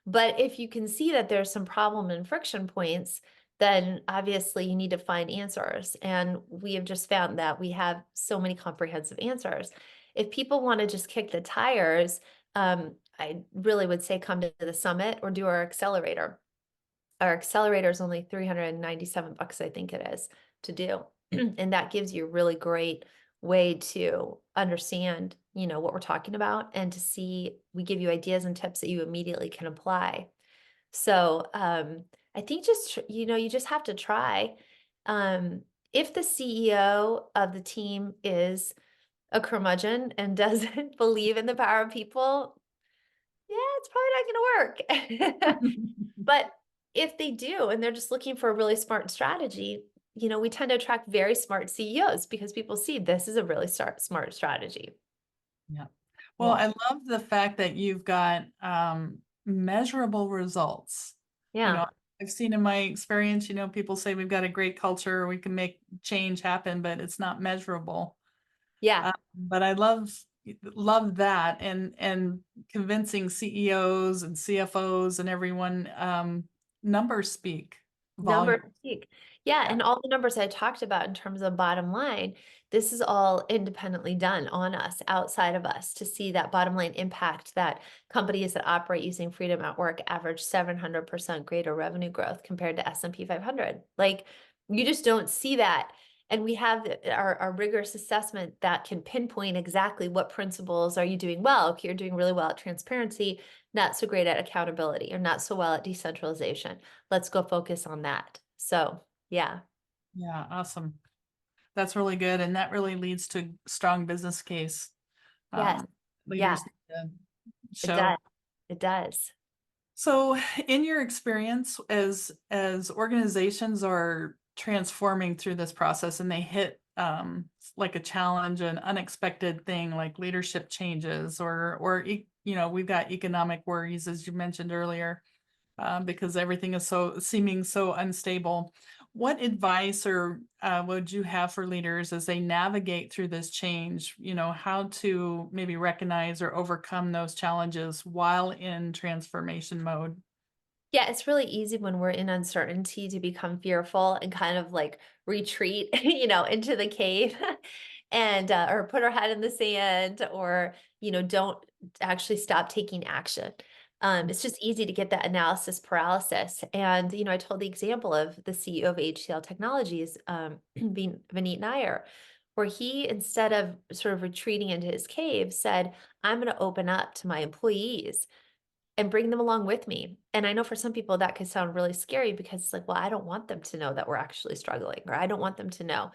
But if you can see that there's some problem and friction points, then obviously you need to find answers. And we have just found that we have so many comprehensive answers. If people want to just kick the tires, I really would say come to the summit or do our accelerator. Our accelerator is only $397, I think it is, to do. And that gives you a really great way to understand, what we're talking about, and to see, we give you ideas and tips that you immediately can apply. So I think just, you just have to try. Um, if the CEO of the team is a curmudgeon and doesn't believe in the power of people, yeah, it's probably not going to work. But if they do, and they're just looking for a really smart strategy, we tend to attract very smart CEOs because people see this is a really smart strategy. Yeah. Well, Yeah. I love the fact that you've got measurable results. You Yeah. know, I've seen in my experience, people say we've got a great culture, we can make change happen, but it's not measurable. Yeah. But I love that, and convincing CEOs and CFOs and everyone, numbers speak Numbers volume. speak. Yeah, Yeah. and all the numbers I talked about in terms of bottom line, this is all independently done on us, outside of us, to see that bottom line impact that companies that operate using Freedom at Work average 700% greater revenue growth compared to S&P 500. Like, you just don't see that. And we have our rigorous assessment that can pinpoint exactly what principles are you doing well. Okay, you're doing really well at transparency, not so great at accountability, or not so well at decentralization. Let's go focus on that. So, yeah. Yeah, awesome. That's really good, and that really leads to strong business case. Yes. Um, Yeah, leaders need to it show. does. It does. So, in your experience, as organizations are transforming through this process and they hit like a challenge, an unexpected thing like leadership changes, or we've got economic worries, as you mentioned earlier, because everything is seeming so unstable. What advice or would you have for leaders as they navigate through this change? How to maybe recognize or overcome those challenges while in transformation mode? Yeah, it's really easy when we're in uncertainty to become fearful and kind of like retreat, into the cave and or put our head in the sand, or, don't actually stop taking action. It's just easy to get that analysis paralysis. And, I told the example of the CEO of HCL Technologies, Vineet Nair, where he, instead of sort of retreating into his cave, said, I'm going to open up to my employees and bring them along with me. And I know for some people that could sound really scary because it's like, well, I don't want them to know that we're actually struggling, or I don't want them to know.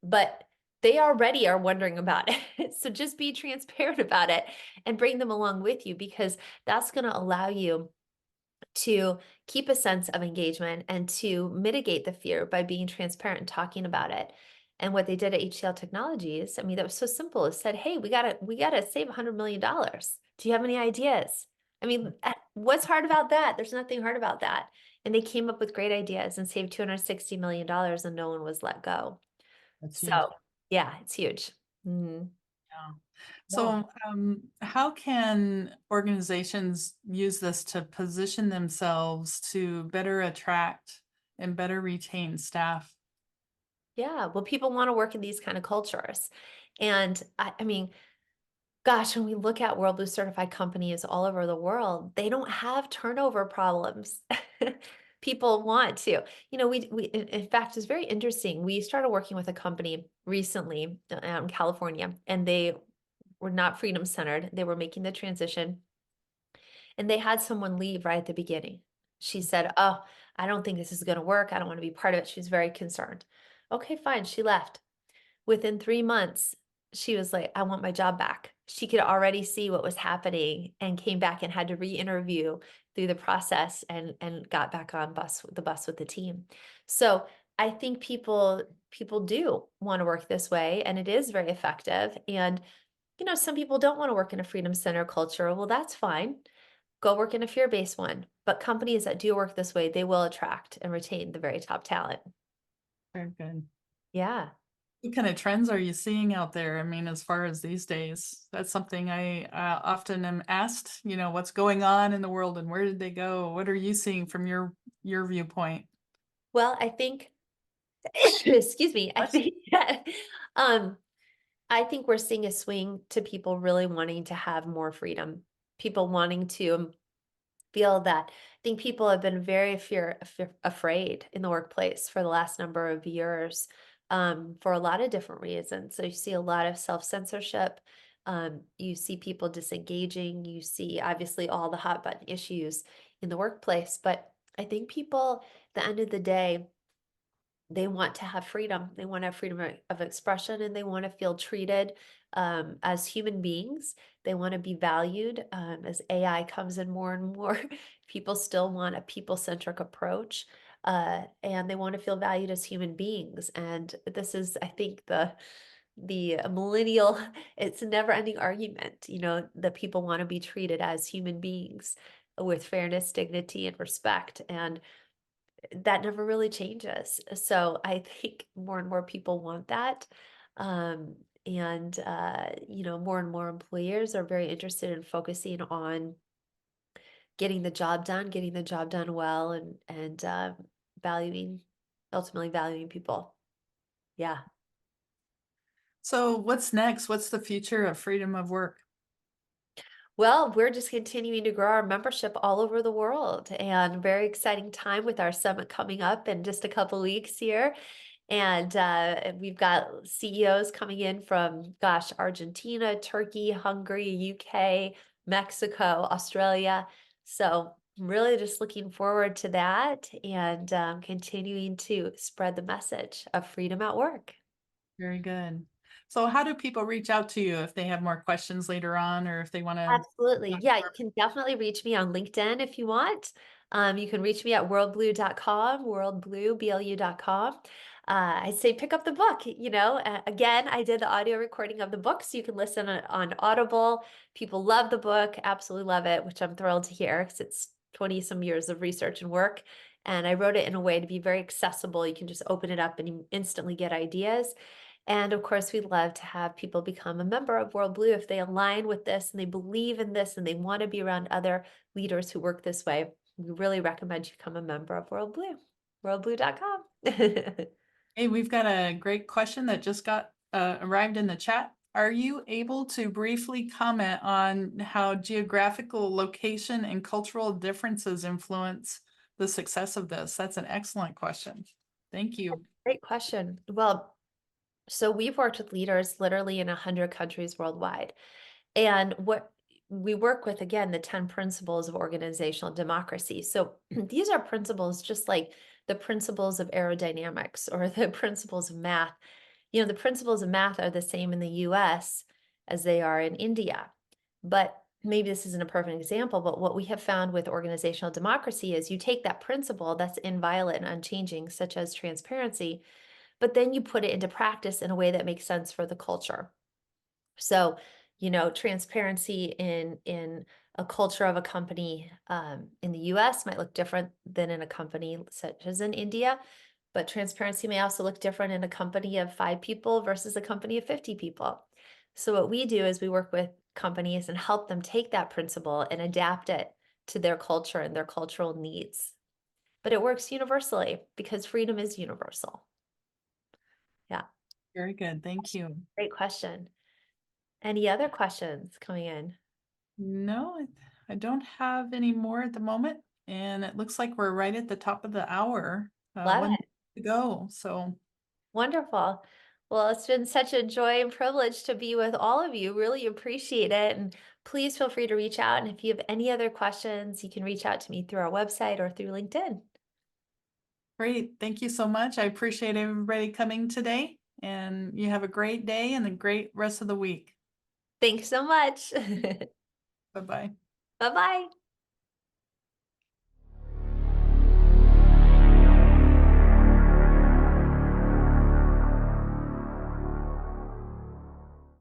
But they already are wondering about it. So just be transparent about it and bring them along with you, because that's going to allow you to keep a sense of engagement and to mitigate the fear by being transparent and talking about it. And what they did at HCL Technologies, I mean, that was so simple. It said, "Hey, we gotta save $100 million. Do you have any ideas?" I mean, what's hard about that? There's nothing hard about that. And they came up with great ideas and saved $260 million, and no one was let go. That's So, huge. yeah, it's huge. Mhm. Yeah. Yeah. So, how can organizations use this to position themselves to better attract and better retain staff? Yeah. Well, people want to work in these kind of cultures. And I mean, gosh, when we look at WorldBlu certified companies all over the world, they don't have turnover problems. People want to. In fact, it's very interesting. We started working with a company recently out in California, and they were not freedom centered. They were making the transition, and they had someone leave right at the beginning. She said, "Oh, I don't think this is going to work. I don't want to be part of it." She was very concerned. Okay, fine. She left. Within 3 months, she was like, "I want my job back." She could already see what was happening and came back and had to re-interview through the process, and got back on the bus with the team. So I think people do want to work this way, and it is very effective. And, some people don't want to work in a freedom center culture. Well, that's fine. Go work in a fear-based one. But companies that do work this way, they will attract and retain the very top talent. Very good. Yeah. What kind of trends are you seeing out there? I mean, as far as these days, that's something I often am asked. What's going on in the world and where did they go? What are you seeing from your viewpoint? Well, I think excuse me, I Bless you. think that, um, I think we're seeing a swing to people really wanting to have more freedom, people wanting to feel that. I think people have been very afraid in the workplace for the last number of years, for a lot of different reasons. So you see a lot of self-censorship. You see people disengaging. You see obviously all the hot button issues in the workplace. But I think people, at the end of the day, they want to have freedom. They want to have freedom of expression, and they want to feel treated as human beings. They want to be valued. As AI comes in more and more, people still want a people-centric approach, and they want to feel valued as human beings. And this is, I think, the millennial, it's a never-ending argument, that people want to be treated as human beings with fairness, dignity, and respect. And that never really changes. So I think more and more people want that. Um, and more and more employers are very interested in focusing on getting the job done, getting the job done well, and valuing, ultimately valuing people. Yeah. So what's next? What's the future of freedom of work? Well, we're just continuing to grow our membership all over the world, and very exciting time with our summit coming up in just a couple weeks here. And we've got CEOs coming in from, gosh, Argentina, Turkey, Hungary, UK, Mexico, Australia. So I'm really just looking forward to that, and continuing to spread the message of freedom at work. Very good. So how do people reach out to you if they have more questions later on, or if they want to Absolutely. talk Yeah, you more? can definitely reach me on LinkedIn if you want. You can reach me at worldblu.com, worldblu, BLU.com. I say pick up the book. Again, I did the audio recording of the book, so you can listen on Audible. People love the book, absolutely love it, which I'm thrilled to hear because it's 20 some years of research and work. And I wrote it in a way to be very accessible. You can just open it up and you instantly get ideas. And of course, we'd love to have people become a member of WorldBlu if they align with this and they believe in this and they want to be around other leaders who work this way. We really recommend you become a member of WorldBlu, worldblu.com. Hey, we've got a great question that just got arrived in the chat. Are you able to briefly comment on how geographical location and cultural differences influence the success of this? That's an excellent question. Thank you. Great question. Well, so we've worked with leaders literally in 100 countries worldwide. And what we work with, again, the 10 principles of organizational democracy. So these are principles just like the principles of aerodynamics or the principles of math. The principles of math are the same in the US as they are in India. But maybe this isn't a perfect example, but what we have found with organizational democracy is you take that principle that's inviolate and unchanging, such as transparency, but then you put it into practice in a way that makes sense for the culture. So, transparency in a culture of a company in the US might look different than in a company such as in India, but transparency may also look different in a company of 5 people versus a company of 50 people. So what we do is we work with companies and help them take that principle and adapt it to their culture and their cultural needs. But it works universally because freedom is universal. Yeah, Very good. Thank you. great question. Any other questions coming in? No, I don't have any more at the moment. And it looks like we're right at the top of the hour. Love One it. to go. So Wonderful. Well, it's been such a joy and privilege to be with all of you. Really appreciate it. And please feel free to reach out. And if you have any other questions, you can reach out to me through our website or through LinkedIn. great. Thank you so much. I appreciate everybody coming today. And you have a great day and a great rest of the week. Thanks so much. Bye-bye. Bye-bye.